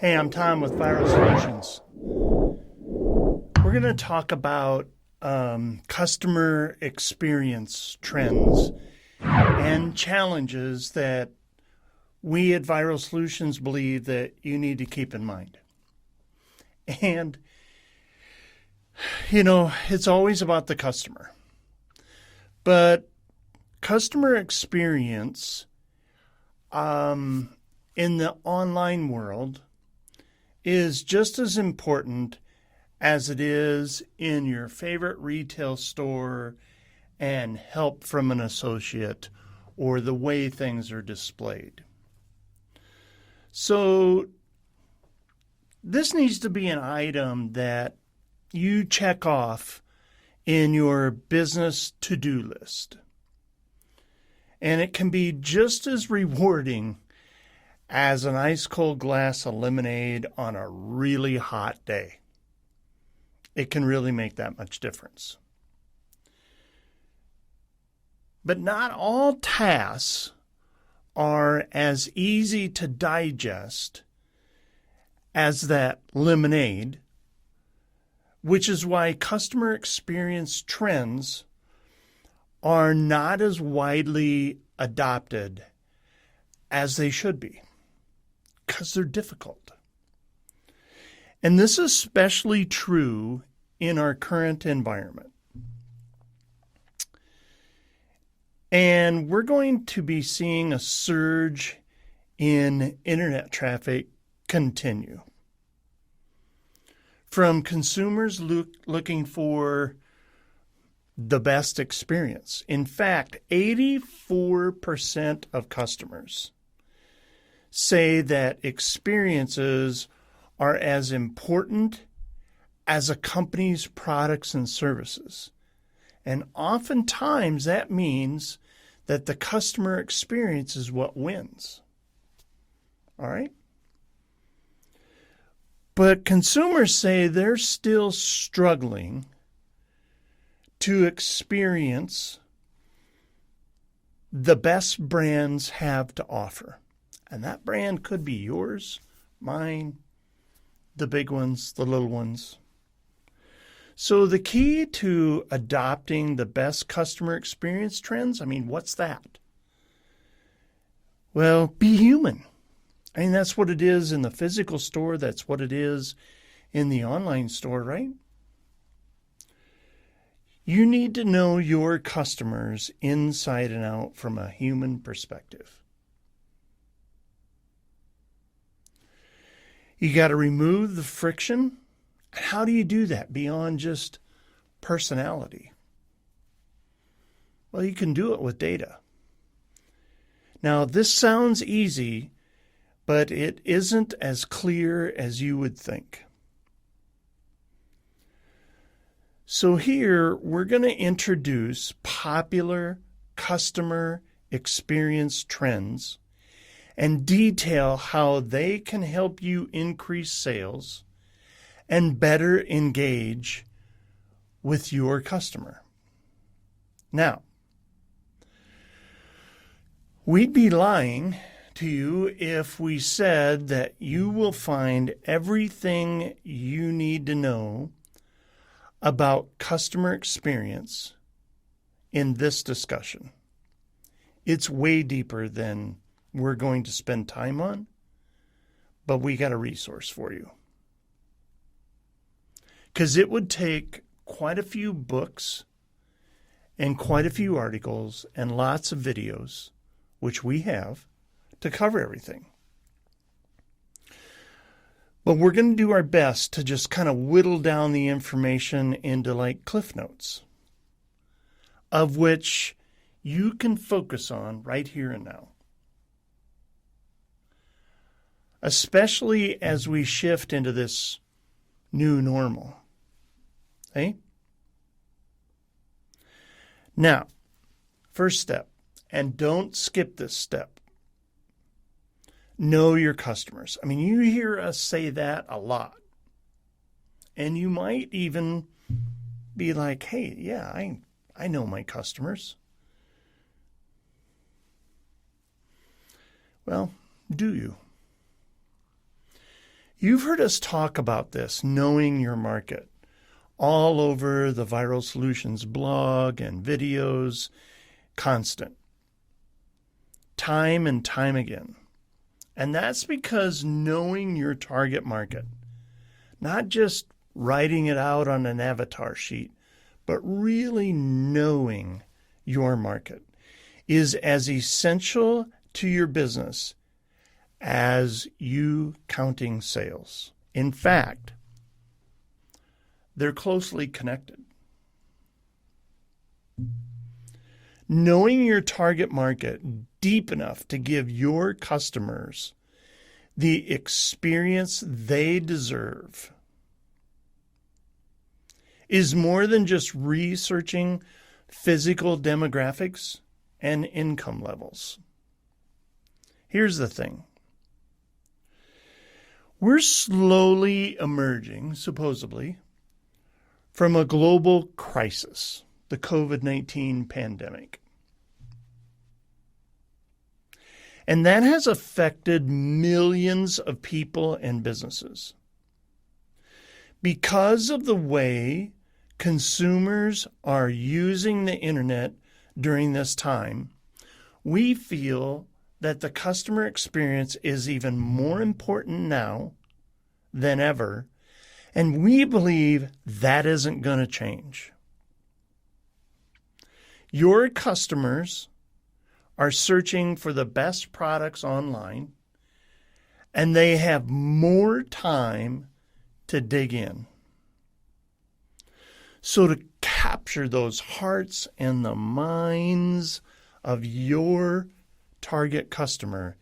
Hey, I'm Tom with Viral Solutions. We're going to talk about customer experience trends and challenges that we at Viral Solutions believe that you need to keep in mind. And, it's always about the customer. But customer experience in the online world is just as important as it is in your favorite retail store and help from an associate or the way things are displayed. So this needs to be an item that you check off in your business to-do list. And it can be just as rewarding as an ice-cold glass of lemonade on a really hot day. It can really make that much difference. But not all tasks are as easy to digest as that lemonade, which is why customer experience trends are not as widely adopted as they should be, because they're difficult. And this is especially true in our current environment. And we're going to be seeing a surge in internet traffic continue. From consumers looking for the best experience. In fact, 84% of customers say that experiences are as important as a company's products and services. And oftentimes that means that the customer experience is what wins. All right? But consumers say they're still struggling to experience the best brands have to offer. And that brand could be yours, mine, the big ones, the little ones. So the key to adopting the best customer experience trends, what's that? Well, be human. That's what it is in the physical store. That's what it is in the online store, right? You need to know your customers inside and out from a human perspective. You got to remove the friction. How do you do that beyond just personality? Well, you can do it with data. Now, this sounds easy, but it isn't as clear as you would think. So here, we're going to introduce popular customer experience trends and detail how they can help you increase sales and better engage with your customer. Now, we'd be lying to you if we said that you will find everything you need to know about customer experience in this discussion. It's way deeper than we're going to spend time on, but we got a resource for you. Because it would take quite a few books and quite a few articles and lots of videos, which we have, to cover everything. But we're going to do our best to just kind of whittle down the information into like Cliff Notes, of which you can focus on right here and now. Especially as we shift into this new normal. Okay? Now, first step, and don't skip this step. Know your customers. You hear us say that a lot. And you might even be like, hey, yeah, I know my customers. Well, do you? You've heard us talk about this, knowing your market, all over the Viral Solutions blog and videos, constant, time and time again. And that's because knowing your target market, not just writing it out on an avatar sheet, but really knowing your market, is as essential to your business as you counting sales. In fact, they're closely connected. Knowing your target market deep enough to give your customers the experience they deserve is more than just researching physical demographics and income levels. Here's the thing. We're slowly emerging, supposedly, from a global crisis, the COVID-19 pandemic. And that has affected millions of people and businesses. Because of the way consumers are using the internet during this time, we feel that the customer experience is even more important now than ever, and we believe that isn't going to change. Your customers are searching for the best products online, and they have more time to dig in. So to capture those hearts and the minds of your target customer,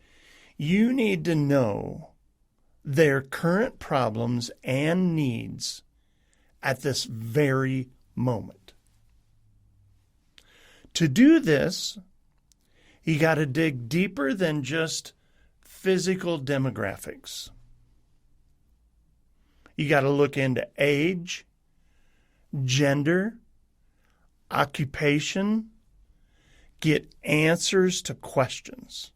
you need to know their current problems and needs at this very moment. To do this, you got to dig deeper than just physical demographics. You got to look into age, gender, occupation, get answers to questions.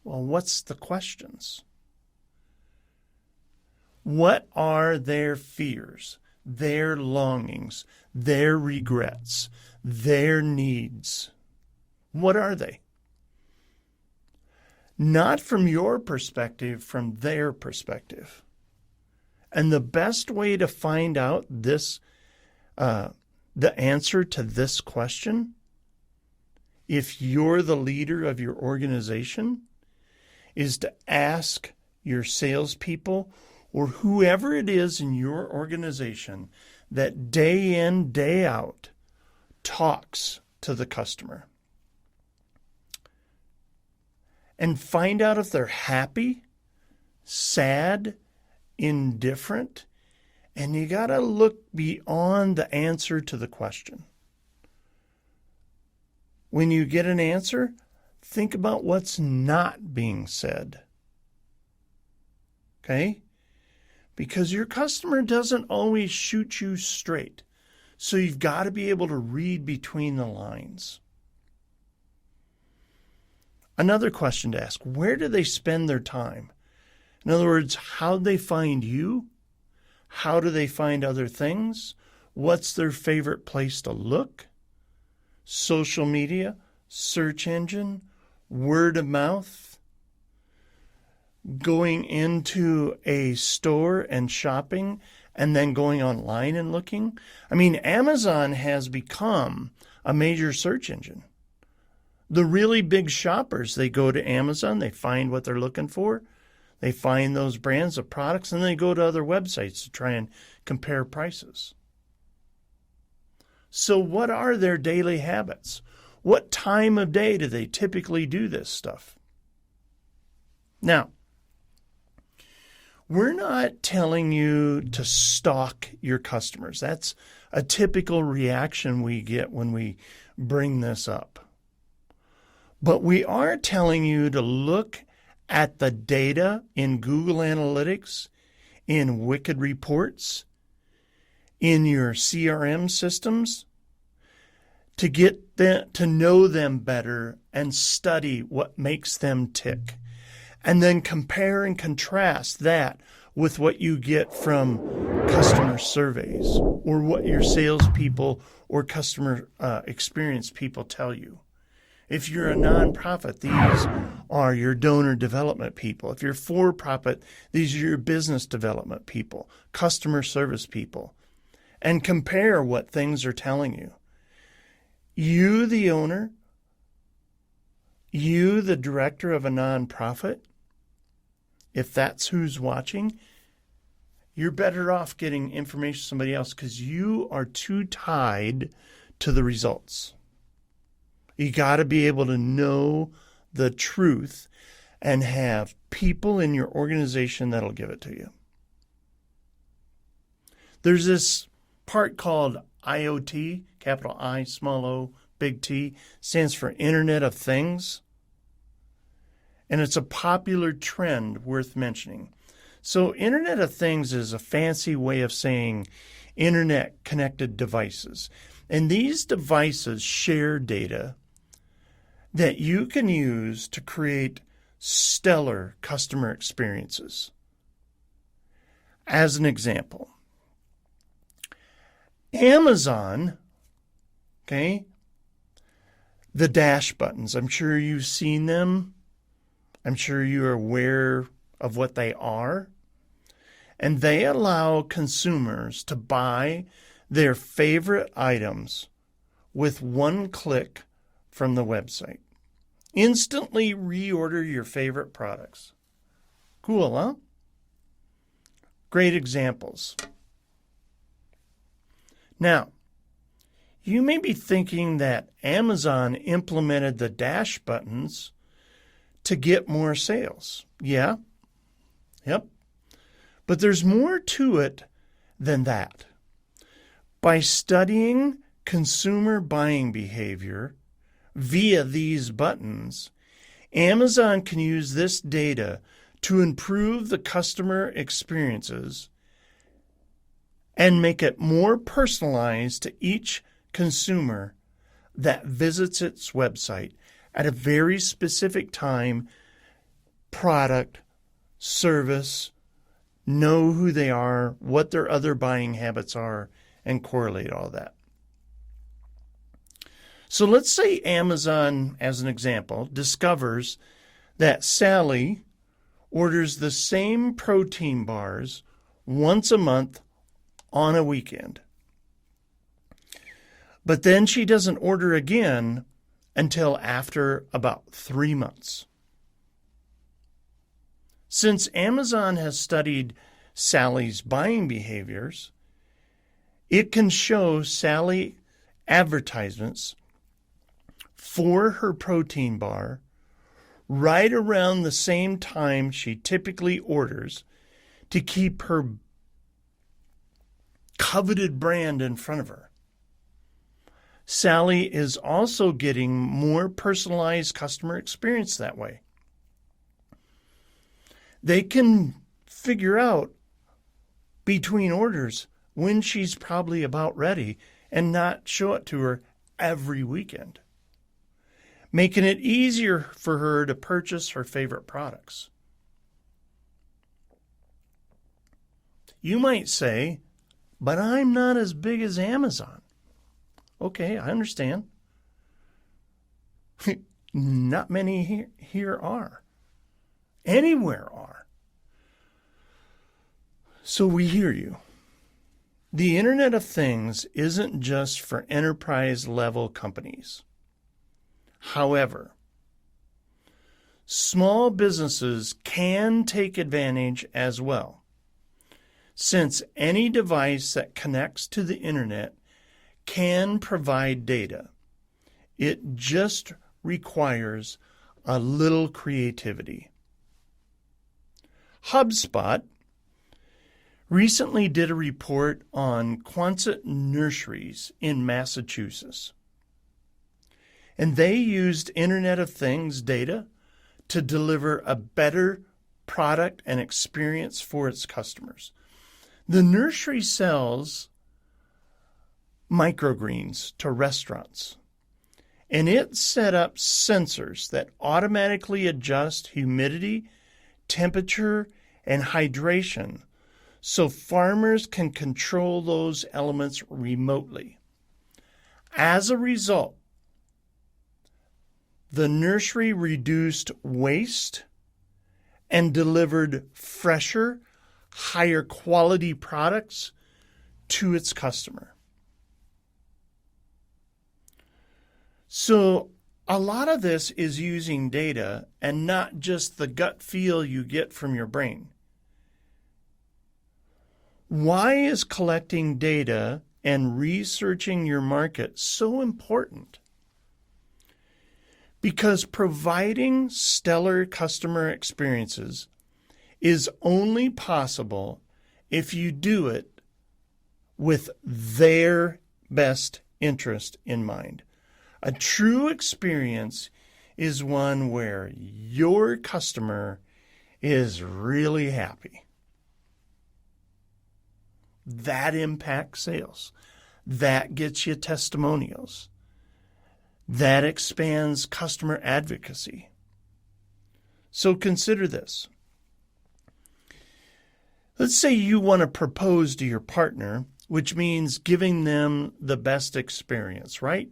Well, what's the questions? What are their fears, their longings, their regrets, their needs? What are they? Not from your perspective, from their perspective. And the best way to find out this, the answer to this question, if you're the leader of your organization, is to ask your salespeople or whoever it is in your organization that day in, day out talks to the customer. And find out if they're happy, sad, indifferent, and you got to look beyond the answer to the question. When you get an answer, think about what's not being said. Okay? Because your customer doesn't always shoot you straight. So you've got to be able to read between the lines. Another question to ask, where do they spend their time? In other words, how do they find you? How do they find other things? What's their favorite place to look? Social media, search engine, word of mouth, going into a store and shopping, and then going online and looking. I mean, Amazon has become a major search engine. The really big shoppers, they go to Amazon, they find what they're looking for, they find those brands of products, and they go to other websites to try and compare prices. So what are their daily habits? What time of day do they typically do this stuff? Now, we're not telling you to stalk your customers. That's a typical reaction we get when we bring this up. But we are telling you to look at the data in Google Analytics, in Wicked Reports, in your CRM systems, to get to know them better and study what makes them tick. And then compare and contrast that with what you get from customer surveys or what your salespeople or customer experience people tell you. If you're a nonprofit, these are your donor development people. If you're for-profit, these are your business development people, customer service people. And compare what things are telling you. You, the owner, you, the director of a nonprofit, if that's who's watching, you're better off getting information from somebody else because you are too tied to the results. You got to be able to know the truth and have people in your organization that'll give it to you. There's this part called IoT, capital I, small o, big T, stands for Internet of Things. And it's a popular trend worth mentioning. So Internet of Things is a fancy way of saying internet-connected devices. And these devices share data that you can use to create stellar customer experiences. As an example, Amazon, okay, the dash buttons, I'm sure you've seen them. I'm sure you're aware of what they are. And they allow consumers to buy their favorite items with one click from the website. Instantly reorder your favorite products. Cool, huh? Great examples. Now, you may be thinking that Amazon implemented the dash buttons to get more sales. Yeah. Yep. But there's more to it than that. By studying consumer buying behavior via these buttons, Amazon can use this data to improve the customer experiences and make it more personalized to each consumer that visits its website at a very specific time, product, service, know who they are, what their other buying habits are, and correlate all that. So let's say Amazon, as an example, discovers that Sally orders the same protein bars once a month on a weekend. But then she doesn't order again until after about 3 months. Since Amazon has studied Sally's buying behaviors, it can show Sally advertisements for her protein bar right around the same time she typically orders to keep her coveted brand in front of her. Sally is also getting more personalized customer experience that way. They can figure out between orders when she's probably about ready and not show it to her every weekend, making it easier for her to purchase her favorite products. You might say, but I'm not as big as Amazon. Okay, I understand. Not many here are. Anywhere are. So we hear you. The Internet of Things isn't just for enterprise-level companies. However, small businesses can take advantage as well, since any device that connects to the Internet can provide data. It just requires a little creativity. HubSpot recently did a report on Quonset nurseries in Massachusetts. And they used Internet of Things data to deliver a better product and experience for its customers. The nursery sells microgreens to restaurants, and it set up sensors that automatically adjust humidity, temperature, and hydration so farmers can control those elements remotely. As a result, the nursery reduced waste and delivered fresher, higher quality products to its customer. So a lot of this is using data and not just the gut feel you get from your brain. Why is collecting data and researching your market so important? Because providing stellar customer experiences is only possible if you do it with their best interest in mind. A true experience is one where your customer is really happy. That impacts sales. That gets you testimonials. That expands customer advocacy. So consider this. Let's say you want to propose to your partner, which means giving them the best experience, right?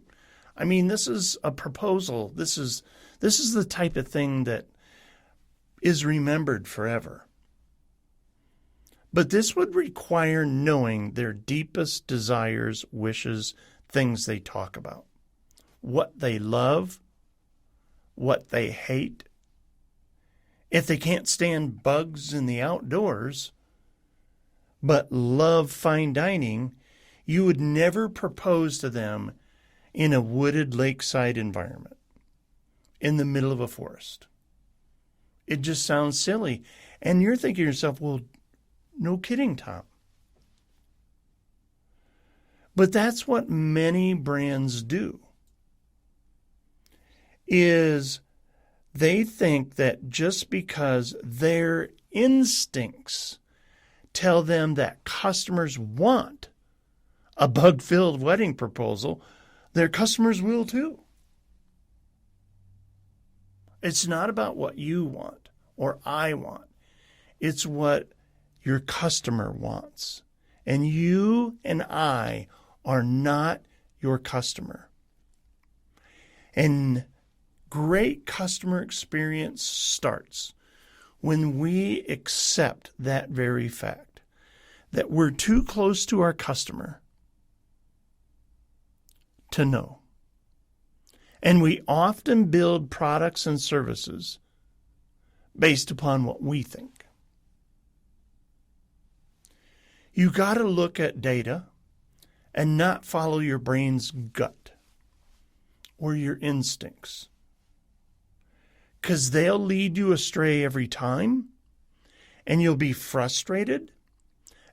I mean, this is a proposal. This is the type of thing that is remembered forever. But this would require knowing their deepest desires, wishes, things they talk about, what they love, what they hate. If they can't stand bugs in the outdoors, but love fine dining, you would never propose to them in a wooded lakeside environment, in the middle of a forest. It just sounds silly. And you're thinking to yourself, well, no kidding, Tom. But that's what many brands do, is they think that just because their instincts tell them that customers want a bug-filled wedding proposal, their customers will too. It's not about what you want or I want. It's what your customer wants. And you and I are not your customer. And great customer experience starts when we accept that very fact, that we're too close to our customer to know. And we often build products and services based upon what we think. You got to look at data and not follow your brain's gut or your instincts, because they'll lead you astray every time, and you'll be frustrated,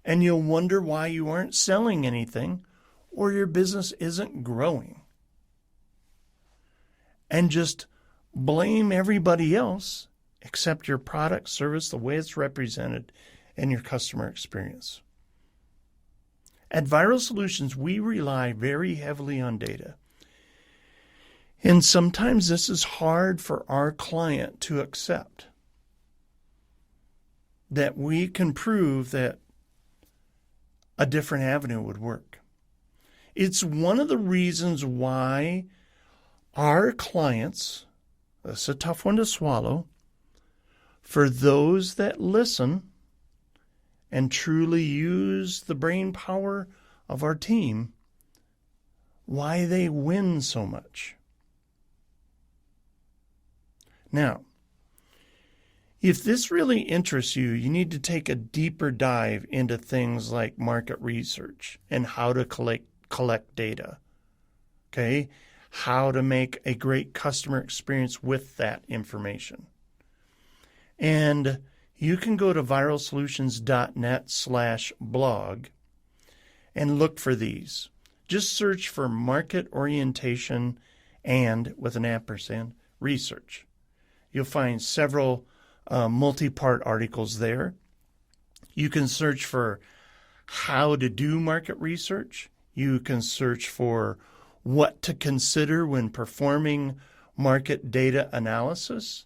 and you'll wonder why you aren't selling anything or your business isn't growing. And just blame everybody else except your product, service, the way it's represented, and your customer experience. At Viral Solutions, we rely very heavily on data. And sometimes this is hard for our client to accept, that we can prove that a different avenue would work. It's one of the reasons why our clients, that's a tough one to swallow, for those that listen and truly use the brain power of our team, why they win so much. Now, if this really interests you, you need to take a deeper dive into things like market research and how to collect data. Okay? How to make a great customer experience with that information. And you can go to viralsolutions.net/blog and look for these. Just search for market orientation and, with an ampersand, research. You'll find several multi-part articles there. You can search for how to do market research. You can search for what to consider when performing market data analysis.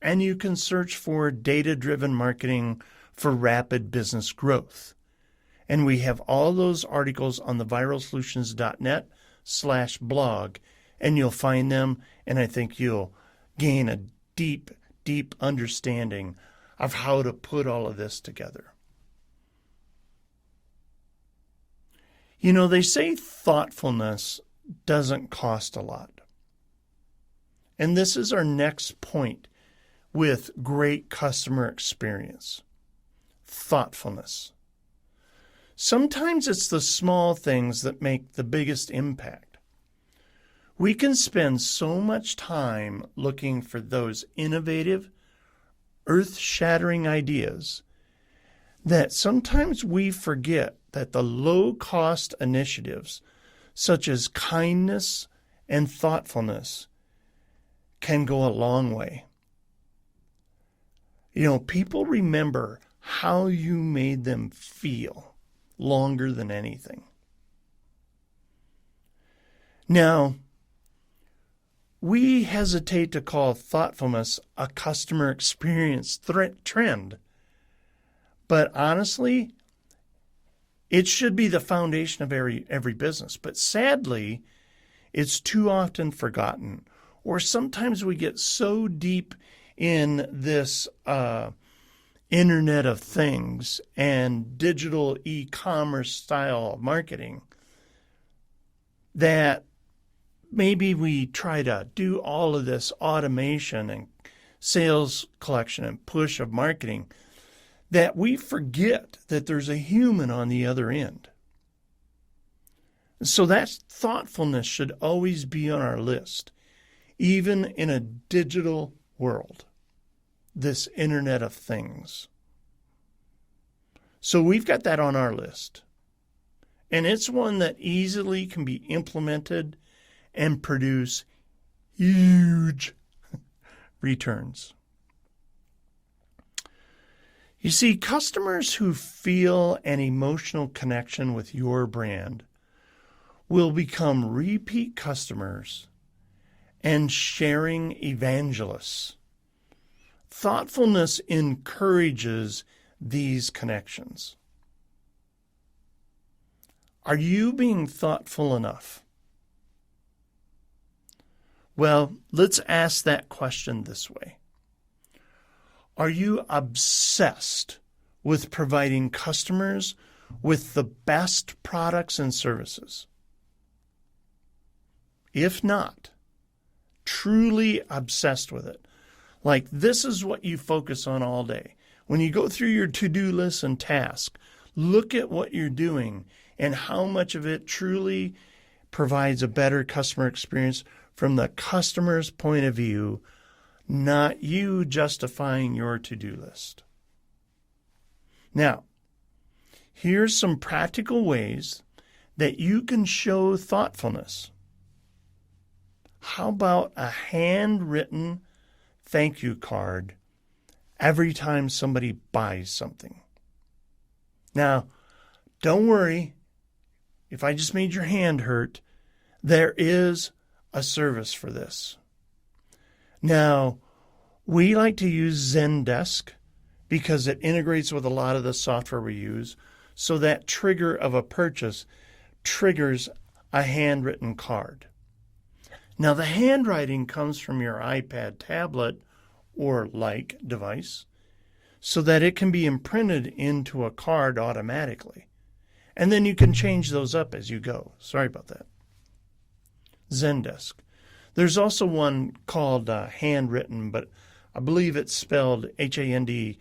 And you can search for data-driven marketing for rapid business growth. And we have all those articles on the viralsolutions.net/blog, and you'll find them, and I think you'll gain a deep, deep understanding of how to put all of this together. You know, they say thoughtfulness doesn't cost a lot. And this is our next point with great customer experience. Thoughtfulness. Sometimes it's the small things that make the biggest impact. We can spend so much time looking for those innovative, earth-shattering ideas that sometimes we forget that the low-cost initiatives, such as kindness and thoughtfulness, can go a long way. You know, people remember how you made them feel longer than anything. Now, we hesitate to call thoughtfulness a customer experience trend, but honestly, it should be the foundation of every business. But sadly, it's too often forgotten, or sometimes we get so deep in this Internet of Things and digital e-commerce style of marketing that maybe we try to do all of this automation and sales collection and push of marketing that we forget that there's a human on the other end. So that thoughtfulness should always be on our list, even in a digital world, this Internet of Things. So we've got that on our list. And it's one that easily can be implemented and produce huge returns. You see, customers who feel an emotional connection with your brand will become repeat customers and sharing evangelists. Thoughtfulness encourages these connections. Are you being thoughtful enough? Well, let's ask that question this way. Are you obsessed with providing customers with the best products and services? If not, truly obsessed with it, like this is what you focus on all day. When you go through your to-do list and tasks, look at what you're doing and how much of it truly provides a better customer experience from the customer's point of view, not you justifying your to-do list. Now, here's some practical ways that you can show thoughtfulness. How about a handwritten thank you card every time somebody buys something? Now, don't worry if I just made your hand hurt. There is a service for this. Now, we like to use Zendesk because it integrates with a lot of the software we use, so that trigger of a purchase triggers a handwritten card. Now, the handwriting comes from your iPad tablet or like device so that it can be imprinted into a card automatically. And then you can change those up as you go. Sorry about that. Zendesk. There's also one called Handwritten, but I believe it's spelled HANDWRYTTEN.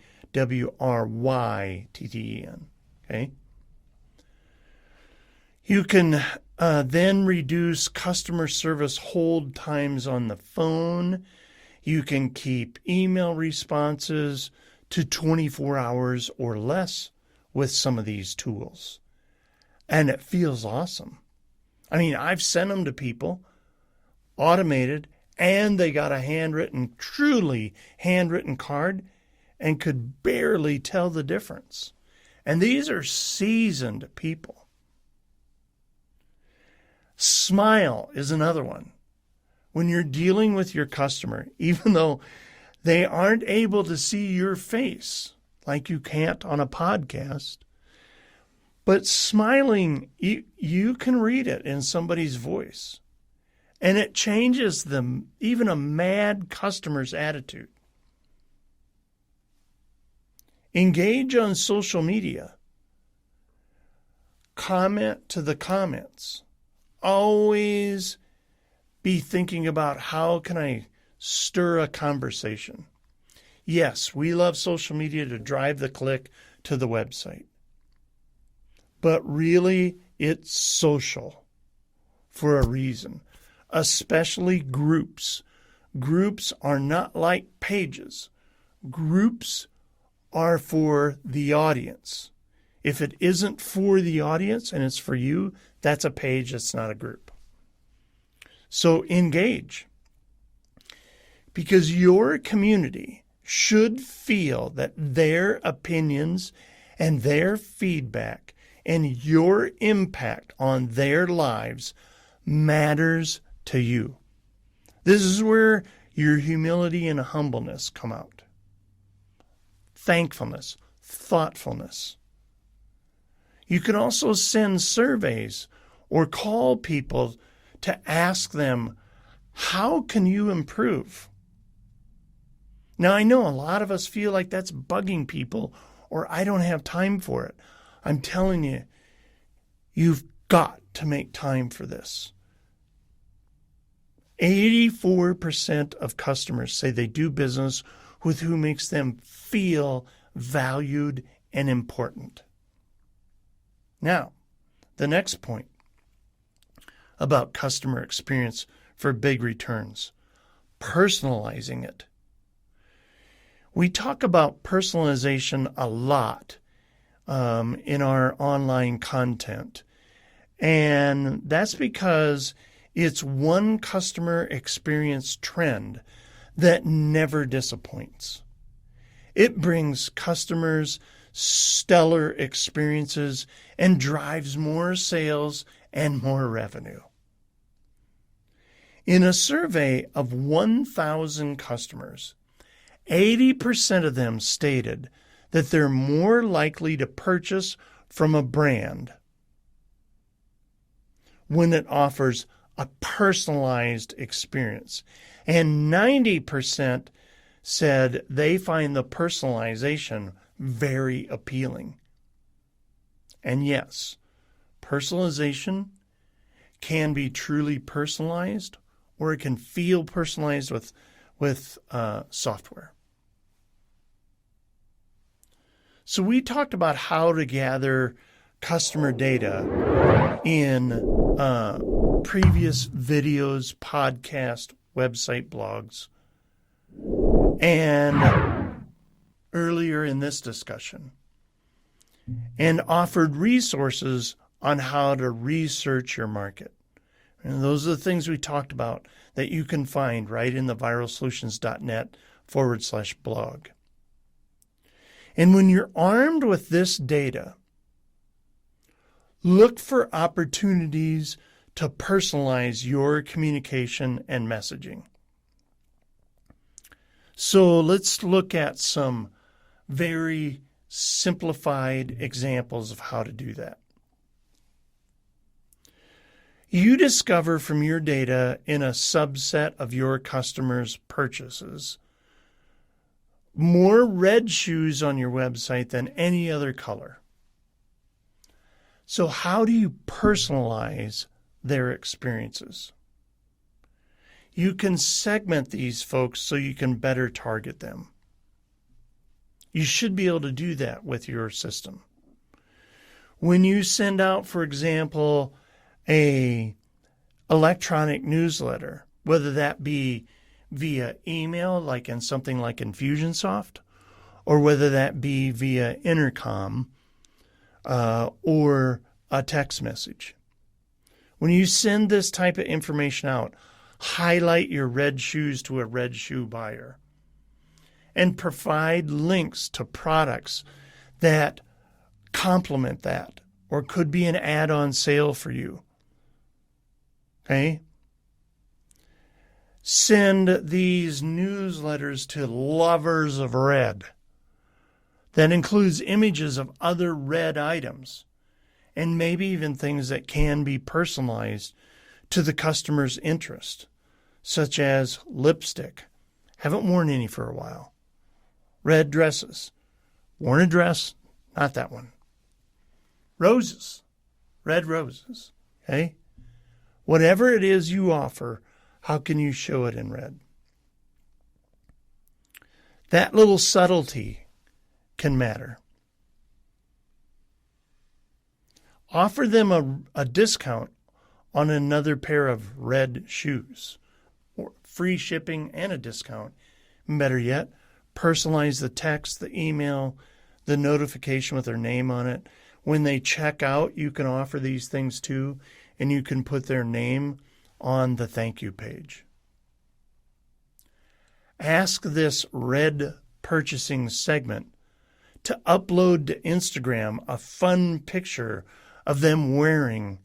Okay? You can then reduce customer service hold times on the phone. You can keep email responses to 24 hours or less with some of these tools. And it feels awesome. I mean, I've sent them to people, automated, and they got a handwritten, truly handwritten card and could barely tell the difference. And these are seasoned people. Smile is another one. When you're dealing with your customer, even though they aren't able to see your face, like you can't on a podcast. But smiling, you can read it in somebody's voice. And it changes them, even a mad customer's attitude. Engage on social media. Comment to the comments. Always be thinking about how can I stir a conversation. Yes, we love social media to drive the click to the website. But really, it's social for a reason, especially groups. Groups are not like pages. Groups are for the audience. If it isn't for the audience and it's for you, that's a page, that's not a group. So engage. Because your community should feel that their opinions and their feedback and your impact on their lives matters to you. This is where your humility and humbleness come out. Thankfulness, thoughtfulness. You can also send surveys or call people to ask them, how can you improve? Now, I know a lot of us feel like that's bugging people or I don't have time for it. I'm telling you, you've got to make time for this. 84% of customers say they do business with who makes them feel valued and important. Now, the next point about customer experience for big returns, personalizing it. We talk about personalization a lot in our online content, and that's because it's one customer experience trend that never disappoints. It brings customers stellar experiences and drives more sales and more revenue. In a survey of 1,000 customers, 80% of them stated that they're more likely to purchase from a brand when it offers a personalized experience. And 90% said they find the personalization very appealing. And yes, personalization can be truly personalized, or it can feel personalized with software. So we talked about how to gather customer data in previous videos, podcasts, website blogs, and earlier in this discussion, and offered resources on how to research your market. And those are the things we talked about that you can find right in the viralsolutions.net/blog. And when you're armed with this data, look for opportunities to personalize your communication and messaging. So let's look at some very simplified examples of how to do that. You discover from your data in a subset of your customers' purchases more red shoes on your website than any other color. So how do you personalize their experiences? You can segment these folks so you can better target them. You should be able to do that with your system. When you send out, for example, a electronic newsletter, whether that be via email, like in something like Infusionsoft, or whether that be via intercom or a text message. When you send this type of information out, highlight your red shoes to a red shoe buyer and provide links to products that complement that or could be an add-on sale for you. Okay? Send these newsletters to lovers of red. that includes images of other red items and maybe even things that can be personalized to the customer's interest, such as lipstick. Haven't worn any for a while. Red dresses. Worn a dress, not that one. Roses. Red roses. Okay? Whatever it is you offer, how can you show it in red? That little subtlety can matter. Offer them a discount on another pair of red shoes, or free shipping and a discount. Better yet, personalize the text, the email, the notification with their name on it. When they check out, you can offer these things too, and you can put their name on the thank you page. Ask this red purchasing segment to upload to Instagram a fun picture of them wearing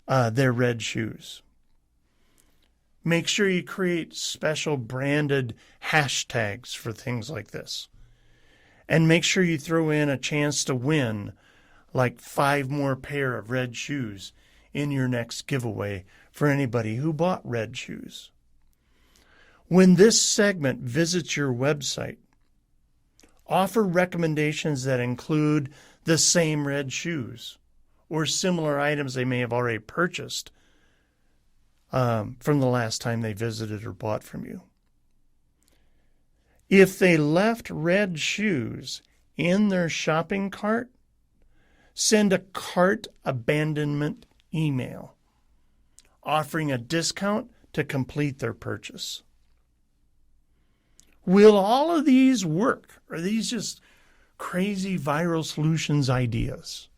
their red shoes. Make sure you create special branded hashtags for things like this. And make sure you throw in a chance to win like 5 more pair of red shoes in your next giveaway for anybody who bought red shoes. When this segment visits your website, offer recommendations that include the same red shoes or similar items they may have already purchased from the last time they visited or bought from you. If they left red shoes in their shopping cart, send a cart abandonment email offering a discount to complete their purchase. Will all of these work? Are these just crazy viral solutions ideas?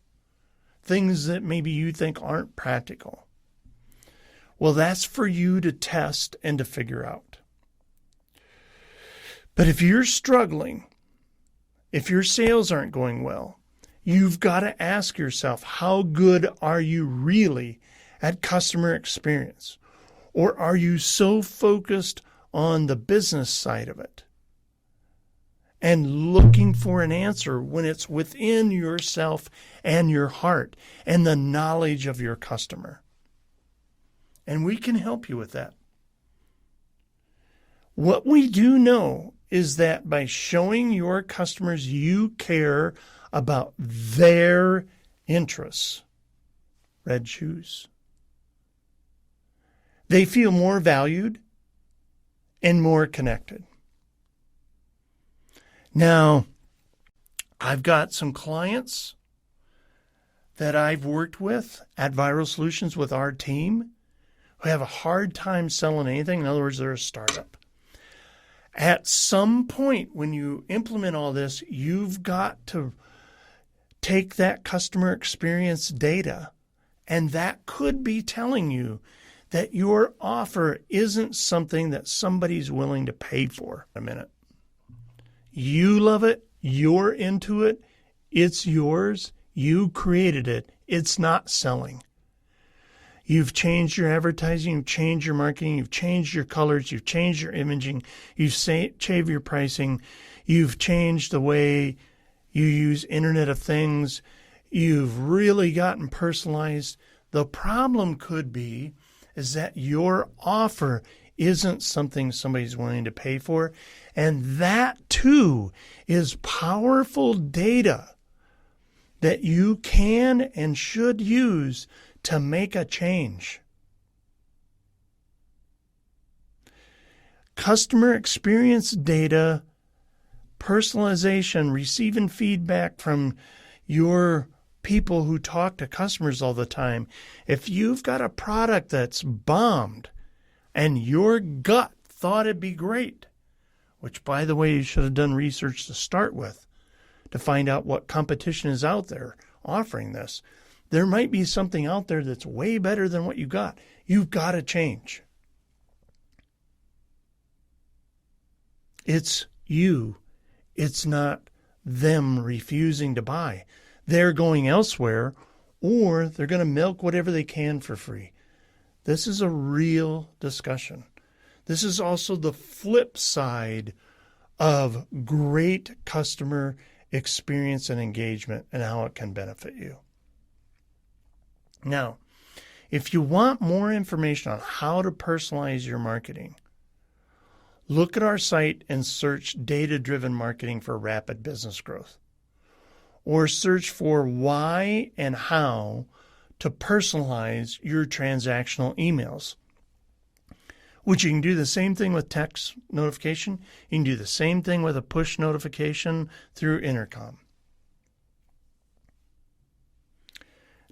Things that maybe you think aren't practical? Well, that's for you to test and to figure out. But if you're struggling, if your sales aren't going well, you've got to ask yourself, how good are you really at customer experience? Or are you so focused on the business side of it and looking for an answer when it's within yourself and your heart and the knowledge of your customer? And we can help you with that. What we do know is that by showing your customers you care about their interests, red shoes, they feel more valued and more connected. Now, I've got some clients that I've worked with at Viral Solutions with our team who have a hard time selling anything. In other words, they're a startup. At some point when you implement all this, you've got to take that customer experience data, and that could be telling you that your offer isn't something that somebody's willing to pay for. A minute. You love it. You're into it. It's yours. You created it. It's not selling. You've changed your advertising. You've changed your marketing. You've changed your colors. You've changed your imaging. You've changed your pricing. You've changed the way you use Internet of Things. You've really gotten personalized. The problem could be is that your offer isn't something somebody's willing to pay for. And that, too, is powerful data that you can and should use to make a change. Customer experience data, personalization, receiving feedback from your people who talk to customers all the time. If you've got a product that's bombed and your gut thought it'd be great, which, by the way, you should have done research to start with to find out what competition is out there offering this. There might be something out there that's way better than what you got. You've got to change. It's you. It's not them refusing to buy. They're going elsewhere, or they're going to milk whatever they can for free. This is a real discussion. This is also the flip side of great customer experience and engagement and how it can benefit you. Now, if you want more information on how to personalize your marketing, look at our site and search data-driven marketing for rapid business growth, or search for why and how to personalize your transactional emails, which you can do the same thing with text notification. You can do the same thing with a push notification through intercom.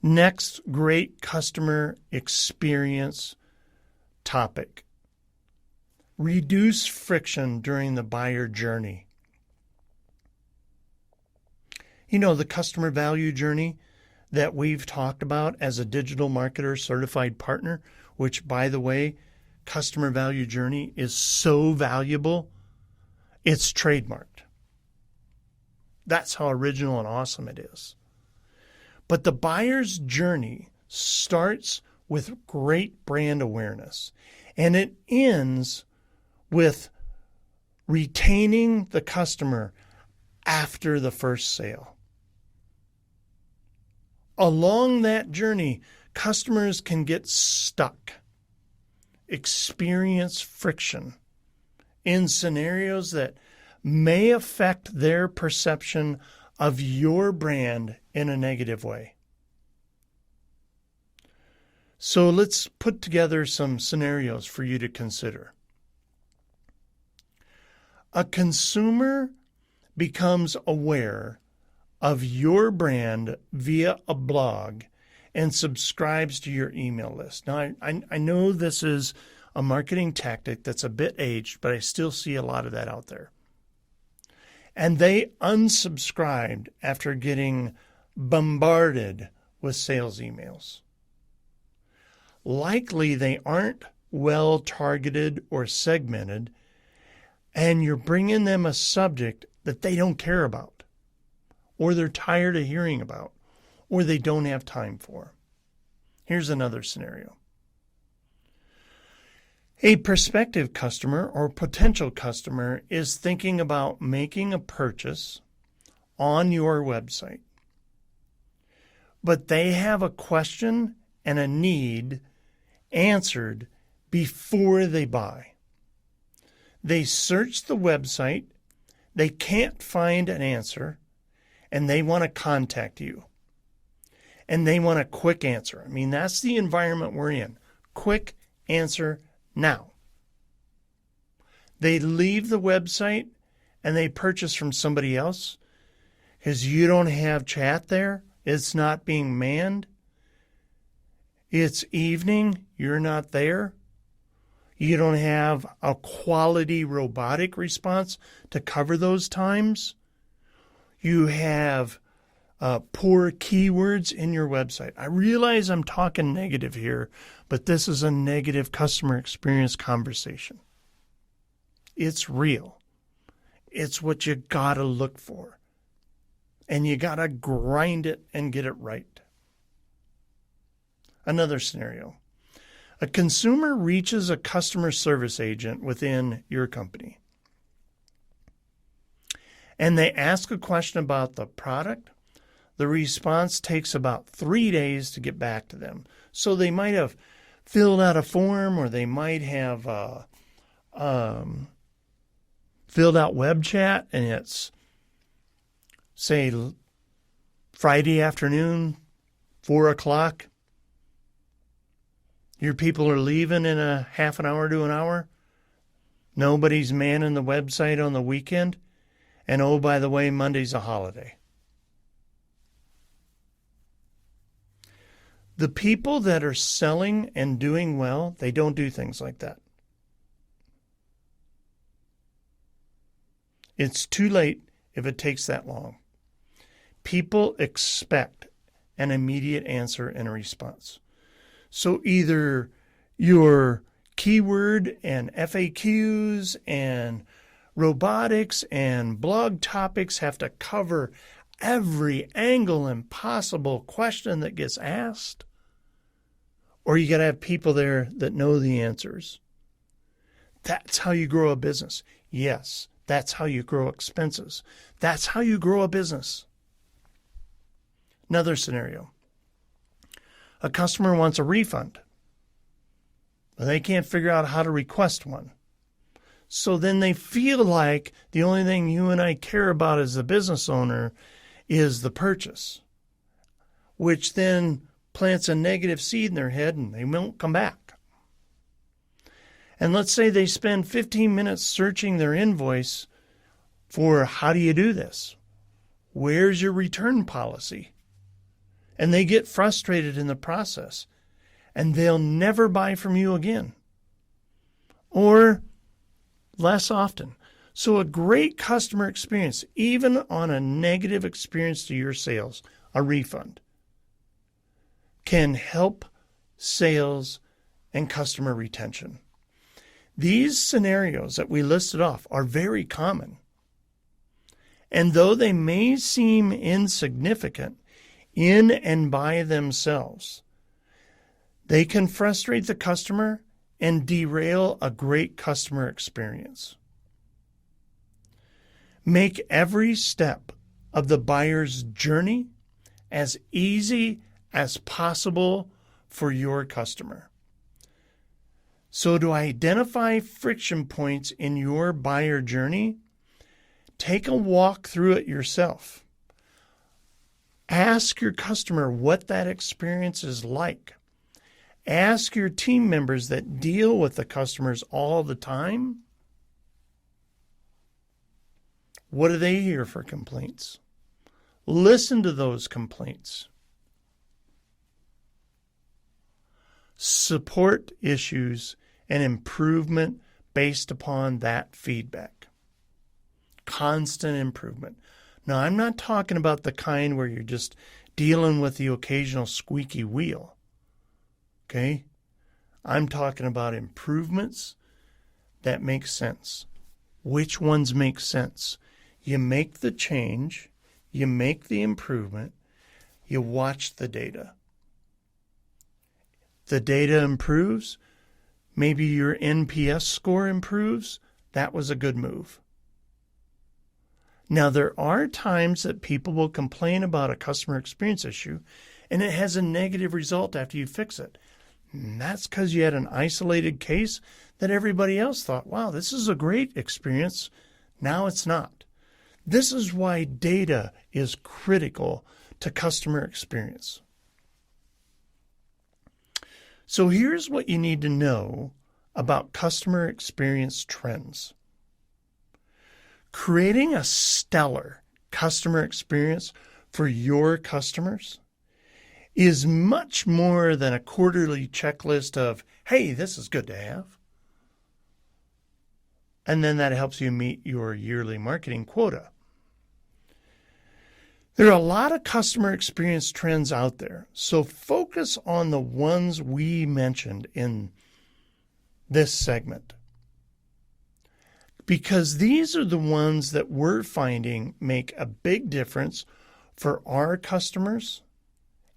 Next great customer experience topic: reduce friction during the buyer journey. You know, the customer value journey that we've talked about as a digital marketer certified partner, which, by the way, customer value journey is so valuable, it's trademarked. That's how original and awesome it is. But the buyer's journey starts with great brand awareness, and it ends with retaining the customer after the first sale. Along that journey, customers can get stuck, experience friction in scenarios that may affect their perception of your brand in a negative way. So let's put together some scenarios for you to consider. A consumer becomes aware of your brand via a blog and subscribes to your email list. Now, I know this is a marketing tactic that's a bit aged, but I still see a lot of that out there. And they unsubscribed after getting bombarded with sales emails. Likely they aren't well targeted or segmented, and you're bringing them a subject that they don't care about, or they're tired of hearing about, or they don't have time for. Here's another scenario. A prospective customer or potential customer is thinking about making a purchase on your website, but they have a question and a need answered before they buy. They search the website, they can't find an answer, and they want to contact you. And they want a quick answer. I mean, that's the environment we're in. Quick answer now. They leave the website and they purchase from somebody else because you don't have chat there. It's not being manned. It's evening. You're not there. You don't have a quality robotic response to cover those times. You have poor keywords in your website. I realize I'm talking negative here, but this is a negative customer experience conversation. It's real. It's what you gotta look for. And you gotta grind it and get it right. Another scenario. A consumer reaches a customer service agent within your company, and they ask a question about the product. The response takes about 3 days to get back to them. So they might have filled out a form, or they might have filled out web chat, and it's, say, Friday afternoon, 4 o'clock. Your people are leaving in a half an hour to an hour. Nobody's manning the website on the weekend. And oh, by the way, Monday's a holiday. The people that are selling and doing well, they don't do things like that. It's too late if it takes that long. People expect an immediate answer and a response. So either your keyword and FAQs and robotics and blog topics have to cover every angle and possible question that gets asked, or you got to have people there that know the answers. That's how you grow a business. Yes, That's how you grow expenses. That's how you grow a business. Another scenario. A customer wants a refund. They can't figure out how to request one. So then they feel like the only thing you and I care about as a business owner is the purchase, which then plants a negative seed in their head and they won't come back. And let's say they spend 15 minutes searching their invoice for how do you do this? Where's your return policy? And they get frustrated in the process and they'll never buy from you again. Or less often. So a great customer experience, even on a negative experience to your sales, a refund, can help sales and customer retention. These scenarios that we listed off are very common. And though they may seem insignificant in and by themselves, they can frustrate the customer and derail a great customer experience. Make every step of the buyer's journey as easy as possible for your customer. So to identify friction points in your buyer journey, take a walk through it yourself. Ask your customer what that experience is like. Ask your team members that deal with the customers all the time, what do they hear for complaints? Listen to those complaints. Support issues and improvement based upon that feedback. Constant improvement. Now, I'm not talking about the kind where you're just dealing with the occasional squeaky wheel. Okay? I'm talking about improvements that make sense. Which ones make sense? You make the change, you make the improvement, you watch the data. The data improves, maybe your NPS score improves, that was a good move. Now, there are times that people will complain about a customer experience issue and it has a negative result after you fix it. And that's because you had an isolated case that everybody else thought, wow, this is a great experience. Now it's not. This is why data is critical to customer experience. So here's what you need to know about customer experience trends. Creating a stellar customer experience for your customers is much more than a quarterly checklist of, hey, this is good to have. And then that helps you meet your yearly marketing quota. There are a lot of customer experience trends out there, so focus on the ones we mentioned in this segment. Because these are the ones that we're finding make a big difference for our customers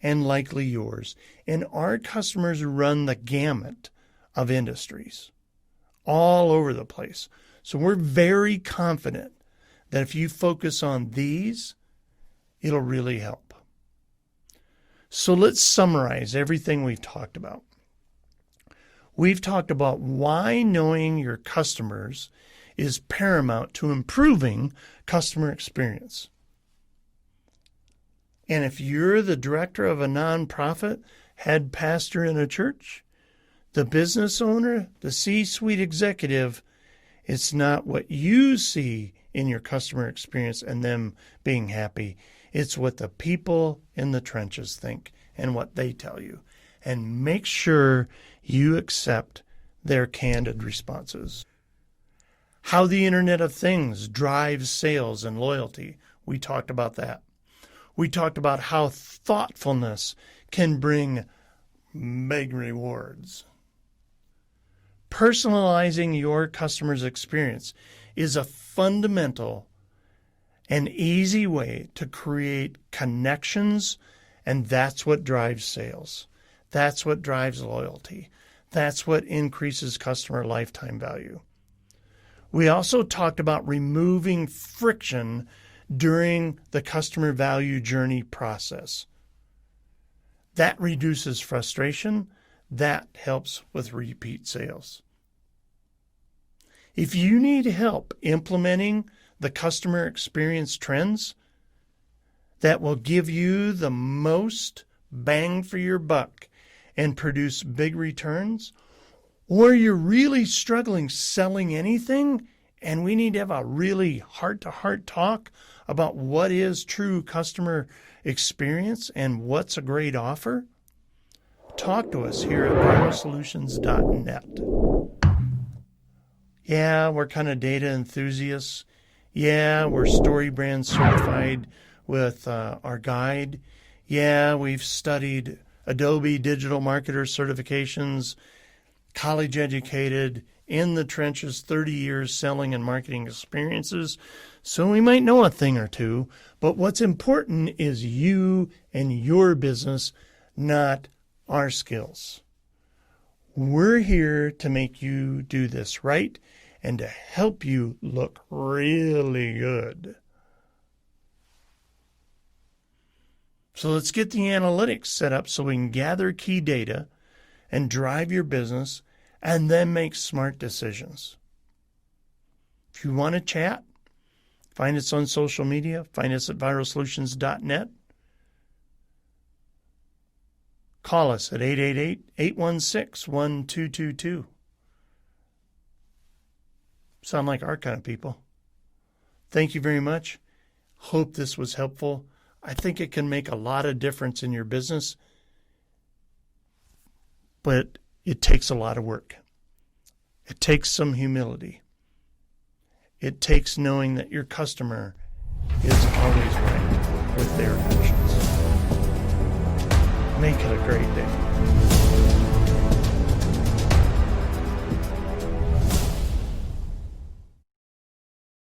and likely yours. And our customers run the gamut of industries all over the place. So we're very confident that if you focus on these, it'll really help. So let's summarize everything we've talked about. We've talked about why knowing your customers is paramount to improving customer experience. And if you're the director of a nonprofit, head pastor in a church, the business owner, the C-suite executive, it's not what you see in your customer experience and them being happy. It's what the people in the trenches think and what they tell you. And make sure you accept their candid responses. How the Internet of Things drives sales and loyalty. We talked about that. We talked about how thoughtfulness can bring big rewards. Personalizing your customer's experience is a fundamental and easy way to create connections, and that's what drives sales. That's what drives loyalty. That's what increases customer lifetime value. We also talked about removing friction during the customer value journey process. That reduces frustration. That helps with repeat sales. If you need help implementing the customer experience trends that will give you the most bang for your buck and produce big returns, or you're really struggling selling anything and we need to have a really heart-to-heart talk about what is true customer experience and what's a great offer, talk to us here at viralsolutions.net. Yeah, we're kind of data enthusiasts. Yeah, we're StoryBrand certified with our guide. Yeah, we've studied Adobe Digital Marketer certifications, college educated, in the trenches, 30 years selling and marketing experiences. So we might know a thing or two, but what's important is you and your business, not our skills. We're here to make you do this right and to help you look really good. So let's get the analytics set up so we can gather key data and drive your business and then make smart decisions. If you want to chat, find us on social media. Find us at viralsolutions.net. Call us at 888-816-1222. Sound like our kind of people. Thank you very much. Hope this was helpful. I think it can make a lot of difference in your business, but it takes a lot of work. It takes some humility. It takes knowing that your customer is always right with their actions. Make it a great day.